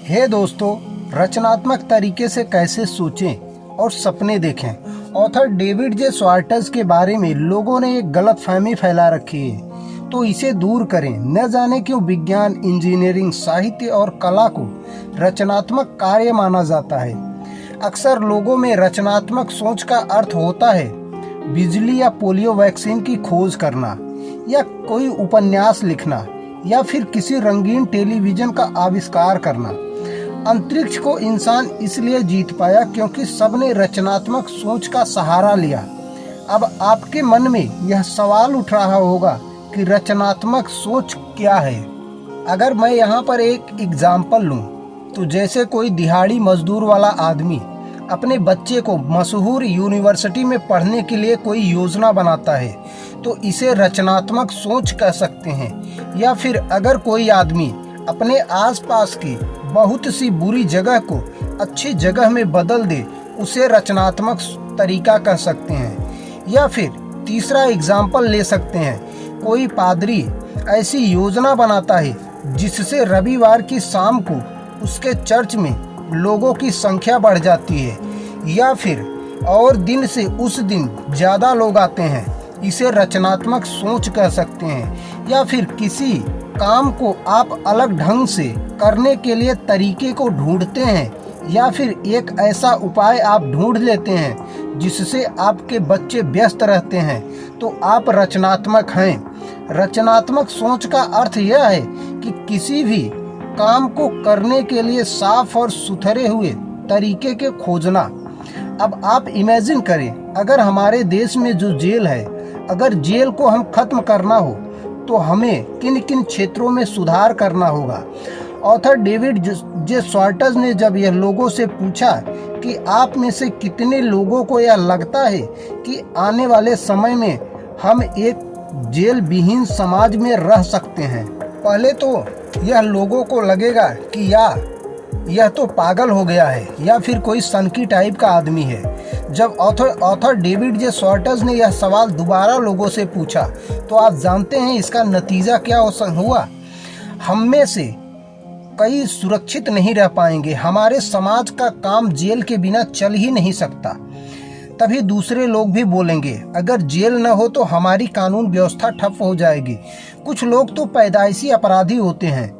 हे दोस्तों, रचनात्मक तरीके से कैसे सोचें और सपने देखें। ऑथर डेविड जे स्वार्टज के बारे में लोगों ने एक गलत फहमी फैला रखी है, तो इसे दूर करें। न जाने क्यों विज्ञान, इंजीनियरिंग, साहित्य और कला को रचनात्मक कार्य माना जाता है। अक्सर लोगों में रचनात्मक सोच का अर्थ होता है बिजली या पोलियो वैक्सीन की खोज करना, या कोई उपन्यास लिखना, या फिर किसी रंगीन टेलीविजन का आविष्कार करना। अंतरिक्ष को इंसान इसलिए जीत पाया क्योंकि सबने रचनात्मक सोच का सहारा लिया। अब आपके मन में यह सवाल उठ रहा होगा कि रचनात्मक सोच क्या है। अगर मैं यहाँ पर एक एग्जाम्पल लूँ, तो जैसे कोई दिहाड़ी मजदूर वाला आदमी अपने बच्चे को मशहूर यूनिवर्सिटी में पढ़ने के लिए कोई योजना बनाता है, तो इसे रचनात्मक सोच कह सकते हैं। या फिर अगर कोई आदमी अपने आसपास की बहुत सी बुरी जगह को अच्छी जगह में बदल दे, उसे रचनात्मक तरीका कह सकते हैं। या फिर तीसरा एग्जाम्पल ले सकते हैं, कोई पादरी ऐसी योजना बनाता है जिससे रविवार की शाम को उसके चर्च में लोगों की संख्या बढ़ जाती है, या फिर और दिन से उस दिन ज़्यादा लोग आते हैं, इसे रचनात्मक सोच कह सकते हैं। या फिर किसी काम को आप अलग ढंग से करने के लिए तरीके को ढूंढते हैं, या फिर एक ऐसा उपाय आप ढूंढ लेते हैं जिससे आपके बच्चे व्यस्त रहते हैं, तो आप रचनात्मक हैं। रचनात्मक सोच का अर्थ यह है कि किसी भी काम को करने के लिए साफ और सुथरे हुए तरीके के खोजना। अब आप इमेजिन करें, अगर हमारे देश में जो जेल है, अगर जेल को हम खत्म करना हो तो हमें किन किन क्षेत्रों में सुधार करना होगा। ऑथर डेविड जे स्वार्टज ने जब यह लोगों से पूछा कि आप में से कितने लोगों को यह लगता है कि आने वाले समय में हम एक जेल विहीन समाज में रह सकते हैं, पहले तो यह लोगों को लगेगा कि यह तो पागल हो गया है या फिर कोई सनकी टाइप का आदमी है। जब ऑथर डेविड जे स्वार्टज ने यह सवाल दोबारा लोगों से पूछा, तो आप जानते हैं इसका नतीजा क्या हुआ। हम में से कई सुरक्षित नहीं रह पाएंगे। हमारे समाज का काम जेल के बिना चल ही नहीं सकता। तभी दूसरे लोग भी बोलेंगे, अगर जेल न हो तो हमारी कानून व्यवस्था ठप हो जाएगी। कुछ लोग तो पैदाइशी अपराधी होते हैं।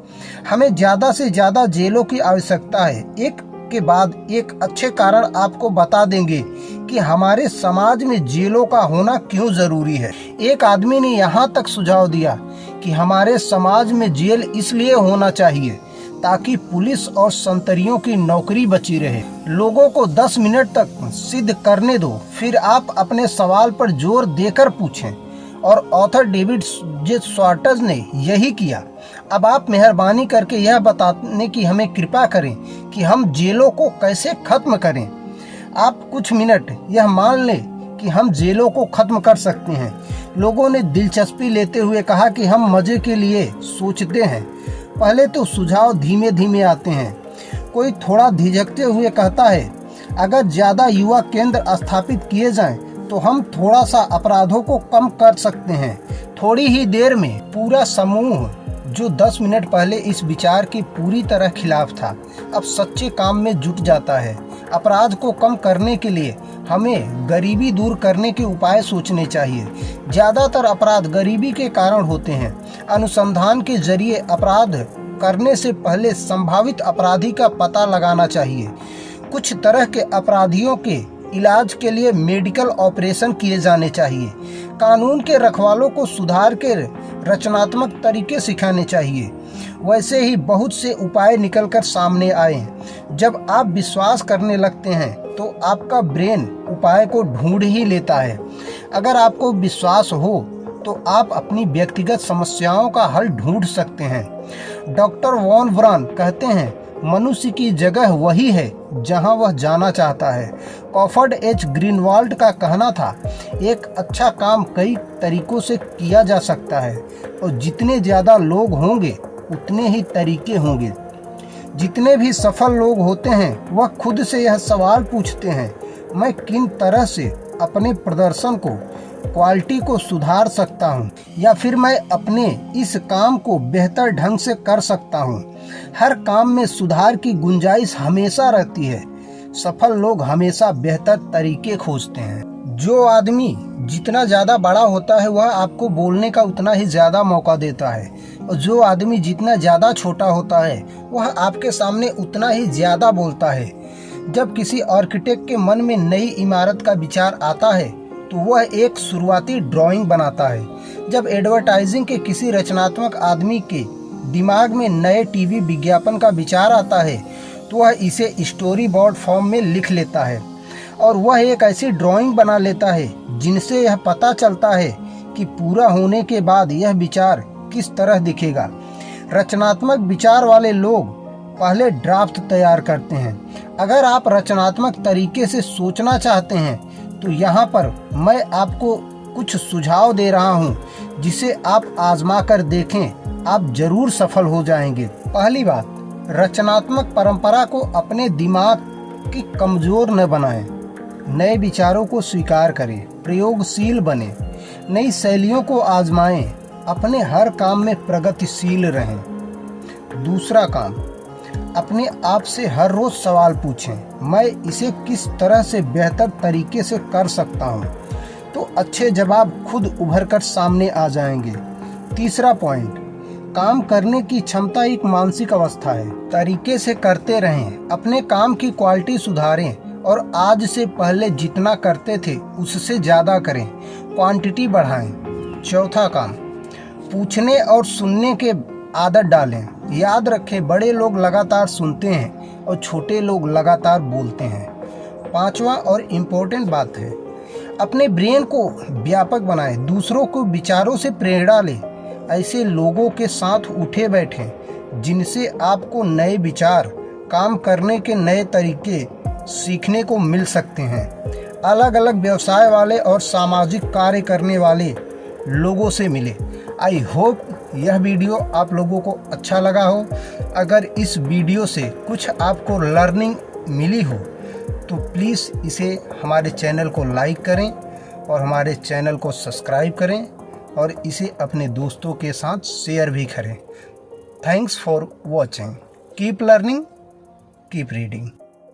हमें ज़्यादा से ज़्यादा जेलों की आवश्यकता है। एक के बाद एक अच्छे कारण आपको बता देंगे कि हमारे समाज में जेलों का होना क्यों जरूरी है। एक आदमी ने यहाँ तक सुझाव दिया कि हमारे समाज में जेल इसलिए होना चाहिए ताकि पुलिस और संतरियों की नौकरी बची रहे। लोगों को 10 मिनट तक सिद्ध करने दो, फिर आप अपने सवाल पर जोर देकर पूछें। और ऑथर डेविड जे स्वार्टज ने यही किया। अब आप मेहरबानी करके यह बताने की हमें कृपा करें कि हम जेलों को कैसे खत्म करें। आप कुछ मिनट यह मान लें कि हम जेलों को खत्म कर सकते हैं। लोगों ने दिलचस्पी लेते हुए कहा कि हम मजे के लिए सोचते हैं। पहले तो सुझाव धीमे धीमे आते हैं। कोई थोड़ा झिझकते हुए कहता है, अगर ज़्यादा युवा केंद्र स्थापित किए जाएं तो हम थोड़ा सा अपराधों को कम कर सकते हैं। थोड़ी ही देर में पूरा समूह जो 10 मिनट पहले इस विचार के पूरी तरह खिलाफ था, अब सच्चे काम में जुट जाता है। अपराध को कम करने के लिए हमें गरीबी दूर करने के उपाय सोचने चाहिए। ज़्यादातर अपराध गरीबी के कारण होते हैं। अनुसंधान के जरिए अपराध करने से पहले संभावित अपराधी का पता लगाना चाहिए। कुछ तरह के अपराधियों के इलाज के लिए मेडिकल ऑपरेशन किए जाने चाहिए। कानून के रखवालों को सुधार के रचनात्मक तरीके सिखाने चाहिए। वैसे ही बहुत से उपाय निकलकर सामने आए हैं। जब आप विश्वास करने लगते हैं तो आपका ब्रेन उपाय को ढूंढ ही लेता है। अगर आपको विश्वास हो तो आप अपनी व्यक्तिगत समस्याओं का हल ढूंढ सकते हैं। डॉक्टर वॉन ब्राउन कहते हैं, मनुष्य की जगह वही है जहां वह जाना चाहता है। कॉफर्ड एच ग्रीनवाल्ड का कहना था, एक अच्छा काम कई तरीकों से किया जा सकता है और जितने ज़्यादा लोग होंगे उतने ही तरीके होंगे। जितने भी सफल लोग होते हैं वह खुद से यह सवाल पूछते हैं, मैं किन तरह से अपने प्रदर्शन को क्वालिटी को सुधार सकता हूँ या फिर मैं अपने इस काम को बेहतर ढंग से कर सकता हूँ। हर काम में सुधार की गुंजाइश हमेशा रहती है। सफल लोग हमेशा बेहतर तरीके खोजते हैं। जो आदमी जितना ज़्यादा बड़ा होता है वह आपको बोलने का उतना ही ज़्यादा मौका देता है, और जो आदमी जितना ज़्यादा छोटा होता है वह आपके सामने उतना ही ज़्यादा बोलता है। जब किसी आर्किटेक्ट के मन में नई इमारत का विचार आता है तो वह एक शुरुआती ड्राइंग बनाता है। जब एडवर्टाइजिंग के किसी रचनात्मक आदमी के दिमाग में नए टीवी विज्ञापन का विचार आता है तो वह इसे स्टोरी बोर्ड फॉर्म में लिख लेता है, और वह एक ऐसी ड्राइंग बना लेता है जिनसे यह पता चलता है कि पूरा होने के बाद यह विचार किस तरह दिखेगा। रचनात्मक विचार वाले लोग पहले ड्राफ्ट तैयार करते हैं। अगर आप रचनात्मक तरीके से सोचना चाहते हैं तो यहाँ पर मैं आपको कुछ सुझाव दे रहा हूँ जिसे आप आजमा कर देखें, आप जरूर सफल हो जाएंगे। पहली बात, रचनात्मक परंपरा को अपने दिमाग की कमजोर न बनाएं। नए विचारों को स्वीकार करें, प्रयोगशील बने, नई शैलियों को आजमाएं, अपने हर काम में प्रगतिशील रहें। दूसरा काम, अपने आप से हर रोज सवाल पूछें, मैं इसे किस तरह से बेहतर तरीके से कर सकता हूँ, तो अच्छे जवाब खुद उभर कर सामने आ जाएंगे। तीसरा पॉइंट, काम करने की क्षमता एक मानसिक अवस्था है। तरीके से करते रहें, अपने काम की क्वालिटी सुधारें और आज से पहले जितना करते थे उससे ज़्यादा करें, क्वांटिटी बढ़ाएं। चौथा काम, पूछने और सुनने के आदत डालें। याद रखें, बड़े लोग लगातार सुनते हैं और छोटे लोग लगातार बोलते हैं। पांचवा और इम्पोर्टेंट बात है, अपने ब्रेन को व्यापक बनाएं, दूसरों को विचारों से प्रेरणा लें। ऐसे लोगों के साथ उठे बैठें जिनसे आपको नए विचार, काम करने के नए तरीके सीखने को मिल सकते हैं। अलग अलग व्यवसाय वाले और सामाजिक कार्य करने वाले लोगों से मिले। आई होप यह वीडियो आप लोगों को अच्छा लगा हो। अगर इस वीडियो से कुछ आपको लर्निंग मिली हो तो प्लीज़ इसे हमारे चैनल को लाइक करें और हमारे चैनल को सब्सक्राइब करें और इसे अपने दोस्तों के साथ शेयर भी करें। Thanks for watching. Keep learning, keep reading.